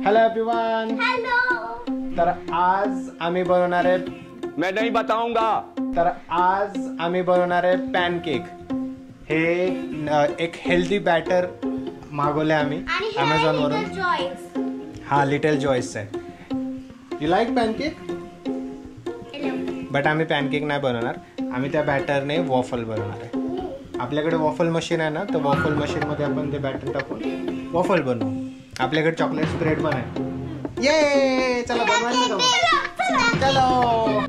Hello everyone. तर आज आम्ही बनवणार आहे, मैं नहीं बताऊंगा. तर आज आम्ही बनवणार आहे पॅनकेक. हे एक हेल्दी बॅटर मागवले आम्ही Amazon वरून. हा लिटल जॉयस आहे. You like pancake? बट आम्ही पॅनकेक नाही बनवणार, आम्ही त्या बॅटरने वॉफल बनवणार आहे. आपल्याकडे वॉफल मशीन आहे ना, तर वॉफल मशीन मध्ये आपण ते बॅटर टाकून वॉफल बनवू. आपल्याकडे चॉकलेट स्प्रेड पण आहे. ये चला बनवायला चलो.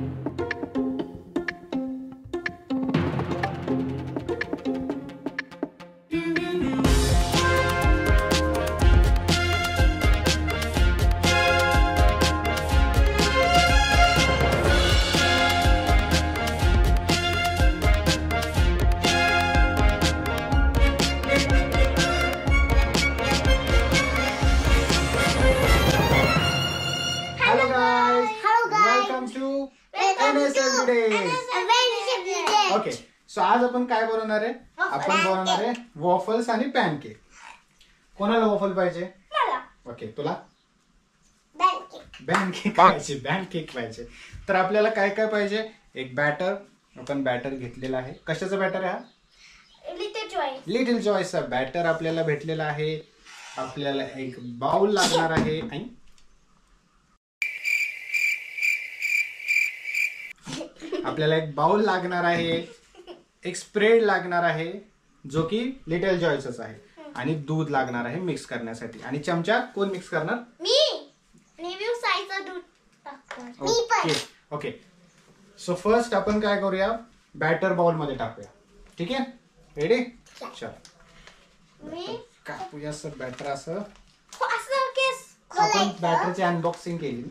ओके, सो आज आपण काय बनवणार आहे? आपण बनवणार आहे वॉफल्स आणि पॅनकेक. कोणाला वॉफल पाहिजे? ओके, तुला पॅनकेक पाहिजे. पॅनकेक पाहिजे तर आपल्याला काय काय पाहिजे? एक बॅटर. आपण बॅटर घेतलेला आहे. कशाचं बॅटर आहे? हा लिटिल जॉयचा बॅटर आपल्याला भेटलेला आहे. आपल्याला एक बाउल लागणार आहे आणि आपल्याला एक बाउल लागणार आहे, एक स्प्रेड लागणार आहे जो की लिटल जॉयसच आहे, आणि दूध लागणार आहे मिक्स करण्यासाठी. आणि चमचा कोण मिक्स करणार? Okay okay. सो फर्स्ट आपण काय करूया, बॅटर बाउल मध्ये टाकूया. ठीक आहे, रेडी? चल कापूया सर बॅटर. असं आपण बॅटरची अनबॉक्सिंग केली.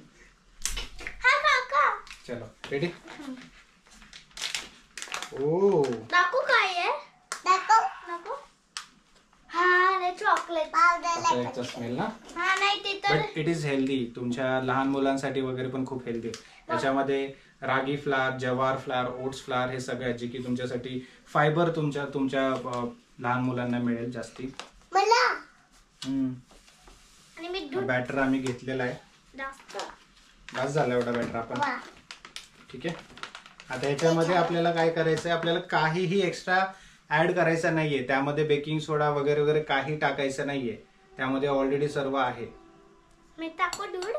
चलो रेडी? ओ दाखवू काय आहे? दाखव. हा ने चॉकलेट चॉकलेटचा स्मेल ना. हा नाही ते तर, बट इट इज हेल्दी. तुमच्या लहान मुलांसाठी वगैरे पण खूप हेल्दी आहे. त्याच्यामध्ये रागी फ्लावर, जवार फ्लावर, ओट्स फ्लावर हे सगळे जे की तुमच्यासाठी फायबर तुमच्या लहान मुलांना मिळेल जास्ती. मला आणि मी दूध बॅटर आम्ही घेतलेला आहे. जास्त बस झालं एवढा बॅटर आपण. ठीक आहे, आता याच्यामध्ये आपल्याला काय करायचंय, आपल्याला काहीही एक्स्ट्रा ऍड करायचं नाहीये. त्यामध्ये बेकिंग सोडा वगैरे वगैरे काही टाकायचं नाहीये. त्यामध्ये ऑलरेडी सर्व आहे. मी टाकू दूध?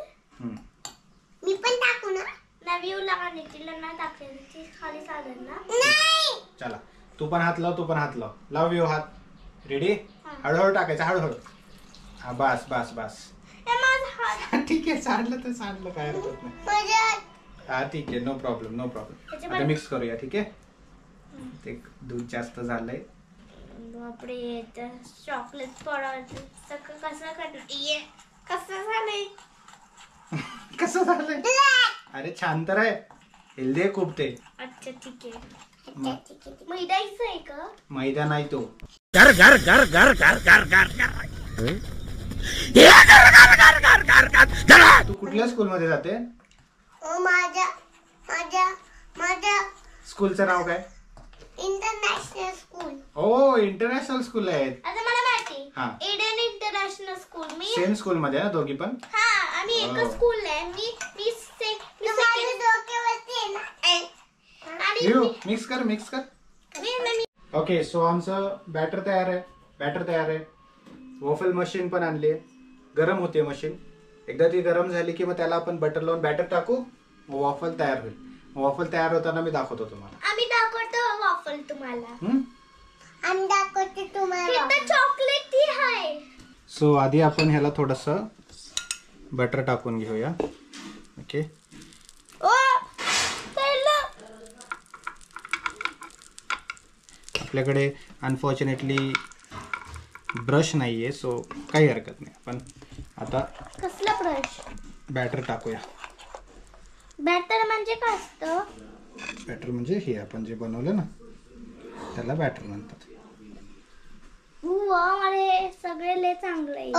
मी पण टाकू ना? नवीन लगाने तिला ना टाकले खाली साधन ना. नाही चला तू पण हात लाव. लाव यू हात. रेडी? हळूहळू टाकायचं, हळूहळू. हा बस बस बस. ठीक आहे, सांडलं काय हरकत नाही. हा ठीक आहे, नो प्रॉब्लेम. आता मिक्स करूया. ठीक आहे, ते दूध जास्त झालंय. बापरे, चॉकलेट पडायचं कसं झालंय? अरे छान तर आहे, हेल्दी आहे खूप ते. अच्छा ठीक आहे. मैदाचं आहे का? मैदा नाही तो. तू कुठल्या स्कूल मध्ये जाते? माझ्या स्कूलचं नाव काय? International school. ओ इंटरनॅशनल स्कूल आहे. आता मला माहिती. हा, एडन इंटरनॅशनल स्कूल. मी सेम स्कूल मध्ये आहे ना दोघी पण? हा, आम्ही एकच स्कूल आहे. मी सेकंड डोक्यावरती आहे ना. आणि मिक्स कर. ओके, सो आमचं बॅटर तयार आहे. वॉफल मशीन पण आणली. गरम होते मशीन. एकदा ती गरम झाली की मग त्याला आपण बटर लावून बॅटर टाकू, वॉफल तयार होईल. वॉफल तयार होताना मी दाखवतो तुम्हाला. आम्ही दाखवतो वॉफल तुम्हाला. आम्ही दाखवतो तुम्हाला. हे चॉकलेट आहे. सो आधी आपण ह्याला थोडस बटर टाकून घेऊया. ओके, आपल्याकडे अनफॉर्च्युनेटली ब्रश नाहीये, सो काही हरकत नाही. आपण आता कसला ब्रश? बॅटर टाकूया. बॅटर म्हणजे काय असतं? बॅटर म्हणजे हे आपण जे बनवलं ना त्याला बॅटर म्हणतात. अरे सगळे लय चांगलं आहे.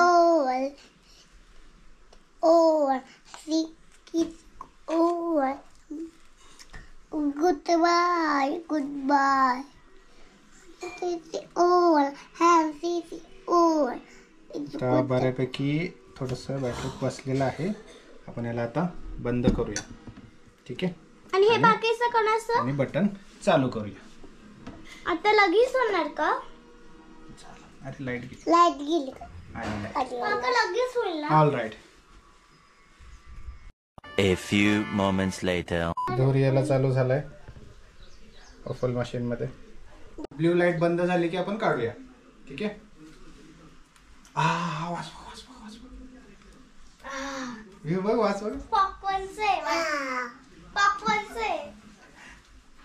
Good bye. बऱ्यापैकी थोडंसं बॅटरी बसलेलं आहे. आपण याला आता बंद करूया. ठीक आहे. आणि हे बाकीचं कोणाचं? आणि बटन चालू करूया. आता लगेच होणार का? अरे लाईट गेली. काका लगेच होईल ना? All right. A few moments later. धूर यायला चालू झालाय वॉफल मशीन मध्ये. ब्ल्यू लाईट बंद झाली की आपण काढूया. ठीक आहे. बघ वाच बघ. पॉपकॉर्नचे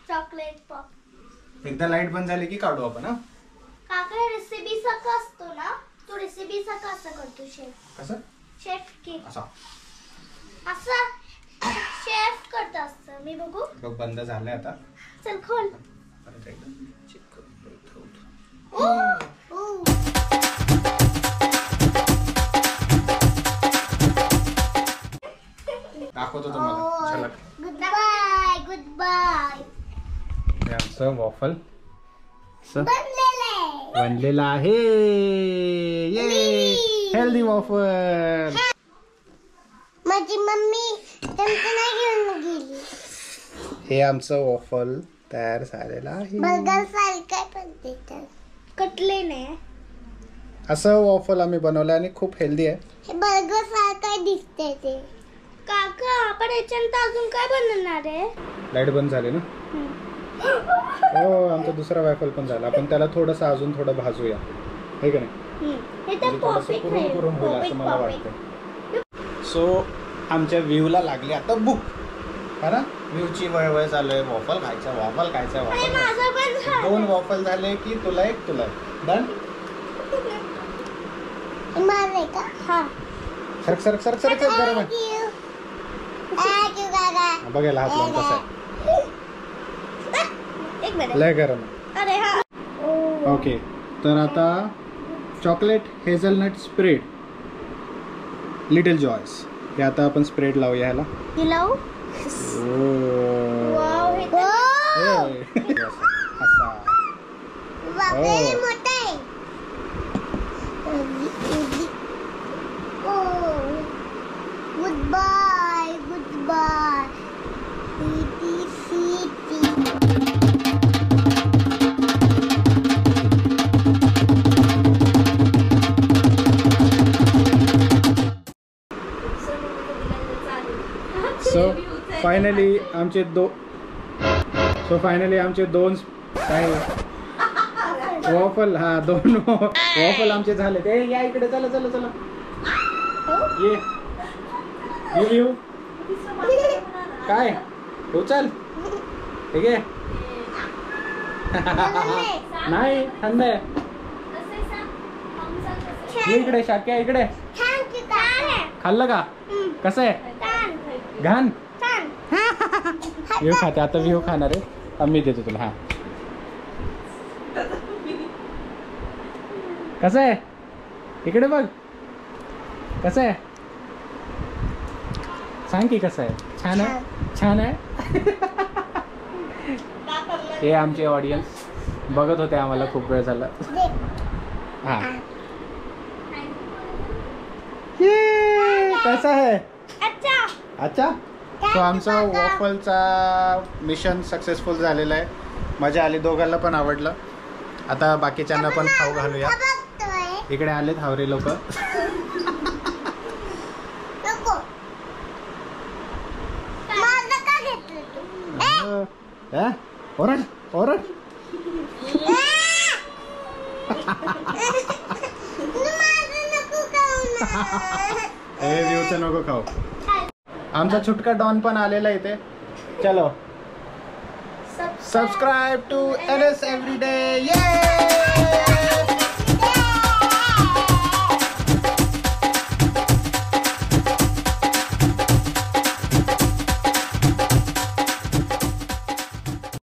चॉकलेट पॉप. एकदा लाईट बंद झाली की काढू आपण. काका रेसिपी सारखा असतो ना, तो रेसिपी सारखा असं करतो शेफ. कसं? शेफ केक असा असं शेफ करत असतं. मी बघू. बघ बंद झालंय आता. चल खोल. परत एकदा चेक करू. दाखवतो तुम्हाला झलक. Good bye. हे आमचं वॉफल बनलेलं बनलेलं आहे. Healthy waffle. माझी मम्मी त्यांचं नाही घेऊन गेली. हे आमचं वॉफल तयार झालेलं आहे. बर्गर सारखं पण देतात. कटले नाही. असं वॉफल आम्ही बनवलं आणि खूप हेल्दी आहे. हे बर्गर सारखं दिसते ते. काका आपण याच्यानंतर अजून काय बनवणार आहे? लाईट बंद झाली ना. हो आमचा दुसरा वॉफल पण झाला. आपण त्याला थोडंसं अजून थोडं भाजूया हे का नाही. हे तर थोडंसं कुरून होईल असं मला वाटतं. सो आमच्या व्ह्यूला लागली आता भूक. कारण व्ह्यूची वळवळ चालू आहे. वॉफल खायचं वॉफल खायचं वॉफल. 2 वॉफल झाले की तुला एक डन. सरक सरक सरक सरक गरम आहे. बघायला हात लावून कसं आहे. लय गरम आहे. ओके तर आता chocolate hazelnut spread little joys हे आता आपण स्प्रेड लावूया ह्याला. फायनली आमचे दोन काय वॉफल. हा 2 वॉफल आमचे झाले. ते या इकडे. चला चला चला ये काय उचल. ठीक आहे. नाही थंड आहे. इकडे शाक्या इकडे. खाल्लं का? कसं आहे? घाण. व्ह्यू खाते आता. व्ह्यू खाणार आहे. आम्ही देतो तुला. हा कसं आहे? इकडे बघ. कसं आहे सांग की. कसं आहे? छान आहे. छान आहे. हे आमचे ऑडियन्स बघत होते आम्हाला खूप वेळ झाला. हा कसं आहे? अच्छा. सो आमचा वॉफलचा मिशन सक्सेसफुल झालेला आहे. मजा आली. दोघांना पण आवडलं. आता बाकीच्यांना पण खाऊ घालूया. इकडे आलेत हावरे लोक. ओरड ओरड. व्ह्यूचं नको खाऊ. आमचा छुटका डॉन पण आलेला इथे. चलो सबस्क्राईब टू NS एव्हरीडे.